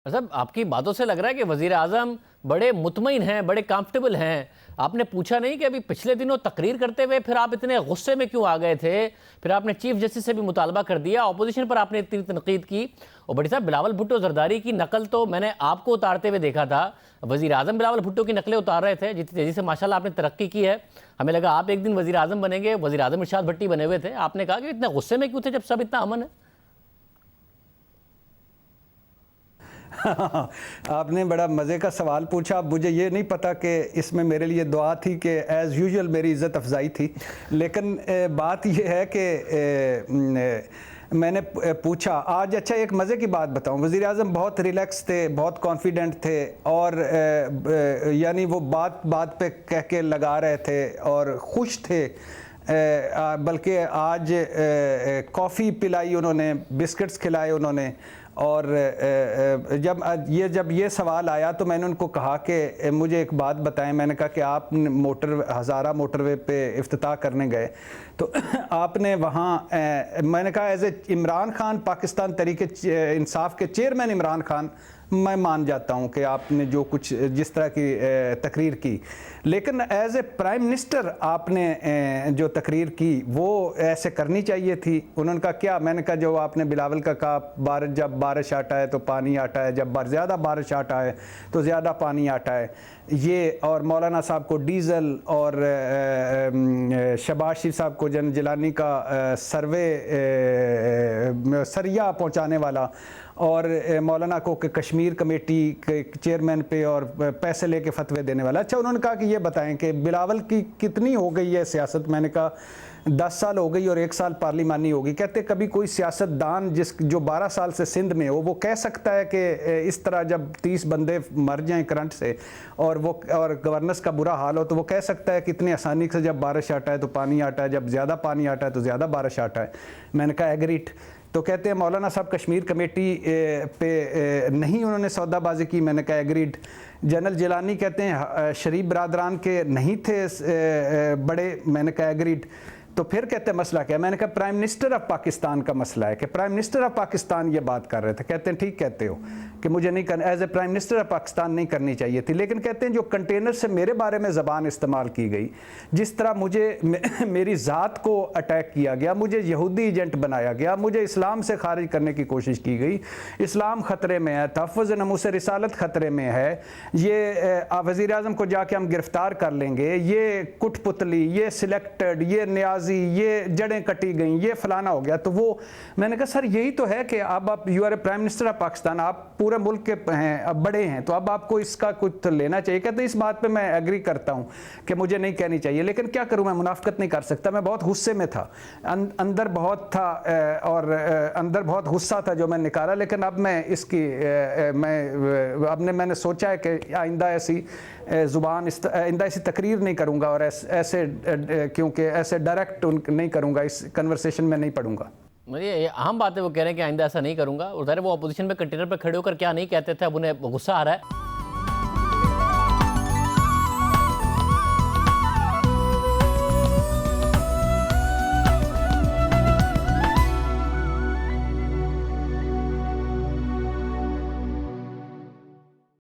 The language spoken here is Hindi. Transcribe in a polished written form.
मतलब आपकी बातों से लग रहा है कि वज़ीर आज़म बड़े मुतमईन हैं, बड़े कंफर्टेबल हैं। आपने पूछा नहीं कि अभी पिछले दिनों तकरीर करते हुए फिर आप इतने गुस्से में क्यों आ गए थे? फिर आपने चीफ जस्टिस से भी मुतालबा कर दिया, अपोजिशन पर आपने इतनी तनकीद की। और बड़ी साहब, बिलावल भुट्टो जरदारी की नकल तो मैंने आपको उतारते हुए देखा था। वज़ीर आज़म बिलावल भुट्टो की नकलें उतार रहे थे, जितनी तेज़ी से माशाल्लाह आपने तरक्की की है। हमें लगा आप एक दिन वज़ीर आज़म बनेंगे। वज़ीर आज़म इरशाद भट्टी बने हुए थे। आपने कहा कि इतने गुस्से में क्यों थे जब सब इतना अमन है? आपने बड़ा मज़े का सवाल पूछा। अब मुझे ये नहीं पता कि इसमें मेरे लिए दुआ थी कि एज़ यूजुअल मेरी इज़्ज़त अफजाई थी, लेकिन बात ये है कि मैंने पूछा आज। अच्छा, एक मज़े की बात बताऊं, वज़ीर आज़म बहुत रिलैक्स थे, बहुत कॉन्फिडेंट थे और यानी वो बात बात पे कह के लगा रहे थे और खुश थे। बल्कि आज कॉफ़ी पिलाई उन्होंने, बिस्किट्स खिलाए उन्होंने। और जब ये सवाल आया तो मैंने उनको कहा कि मुझे एक बात बताएं। मैंने कहा कि आप हज़ारा मोटरवे पे इफ्तिताह करने गए तो आपने वहाँ मैंने कहा एज ए इमरान खान, पाकिस्तान तहरीक इंसाफ के चेयरमैन इमरान खान, मैं मान जाता हूँ कि आपने जो कुछ जिस तरह की तकरीर की, लेकिन एज ए प्राइम मिनिस्टर आपने जो तकरीर की वो ऐसे करनी चाहिए थी। उन्होंने कहा क्या? मैंने कहा जो आपने बिलावल का कहा, जब बारिश आता है तो पानी आता है, जब ज़्यादा बारिश आता है तो ज़्यादा पानी आता है, ये। और मौलाना साहब को डीज़ल और शहबाज शरीफ साहब को जन जिलानी का सर्वे सरिया पहुँचाने वाला, और मौलाना को कि कश्मीर कमेटी के चेयरमैन पे और पैसे लेके फतवे देने वाला। अच्छा, उन्होंने कहा कि ये बताएं कि बिलावल की कितनी हो गई है सियासत? मैंने कहा 10 साल हो गई और 1 साल पार्लिमानी होगी। कहते कभी कोई सियासतदान जो 12 साल से सिंध में हो वो कह सकता है कि इस तरह जब 30 बंदे मर जाएं करंट से और गवर्नेंस का बुरा हाल हो तो वो कह सकता है कि इतनी आसानी से जब बारिश आता है तो पानी आता है, जब ज़्यादा पानी आता है तो ज़्यादा बारिश आता है। मैंने कहा एग्रीड। तो कहते हैं मौलाना साहब कश्मीर कमेटी पे नहीं उन्होंने सौदाबाजी की। मैंने कहा एग्रीड। जनरल जिलानी कहते हैं शरीफ बरादरान के नहीं थे बड़े। मैंने कहा एग्रीड। तो फिर कहते हैं मसला क्या? मैंने कहा प्राइम मिनिस्टर ऑफ पाकिस्तान का मसला है कि प्राइम मिनिस्टर ऑफ पाकिस्तान ये बात कर रहे थे। कहते हैं ठीक कहते हो कि मुझे नहीं करना, as a prime minister of Pakistan नहीं करनी चाहिए थी। लेकिन कहते हैं जो कंटेनर से मेरे बारे में ज़बान इस्तेमाल की गई, जिस तरह मुझे मेरी ज़ात को अटैक किया गया, मुझे यहूदी एजेंट बनाया गया, मुझे इस्लाम से खारिज करने की कोशिश की गई, इस्लाम ख़तरे में है, तहफ़्फ़ुज़ नमूस रिसालत ख़तरे में है, ये वज़ीर आज़म को जाके हम गिरफ़्तार कर लेंगे, ये कुटपुतली, ये सिलेक्टेड, ये न्याजी, ये जड़ें कटी गई, ये फलाना हो गया। तो वो मैंने कहा सर यही तो है कि अब आप you are a prime minister of Pakistan, आप पूरे मुल्क के हैं, अब बड़े हैं, तो अब आपको इसका कुछ लेना चाहिए। कहते इस बात पे मैं एग्री करता हूँ कि मुझे नहीं कहनी चाहिए, लेकिन क्या करूँ, मैं मुनाफिकत नहीं कर सकता। मैं बहुत गुस्से में था, अंदर बहुत था और अंदर बहुत गुस्सा था जो मैं निकाला। लेकिन अब मैं इसकी मैंने सोचा है कि आइंदा ऐसी ज़ुबान आइंदा ऐसी तकरीर नहीं करूँगा और ऐसे क्योंकि ऐसे डायरेक्ट नहीं करूँगा, इस कन्वर्सेशन में नहीं पढ़ूंगा। मुझे ये आम बात है, वो कह रहे हैं कि आइंदा ऐसा नहीं करूँगा। और वो अपोजिशन में कंटेनर पर खड़े होकर क्या नहीं कहते थे, अब उन्हें गुस्सा आ रहा है।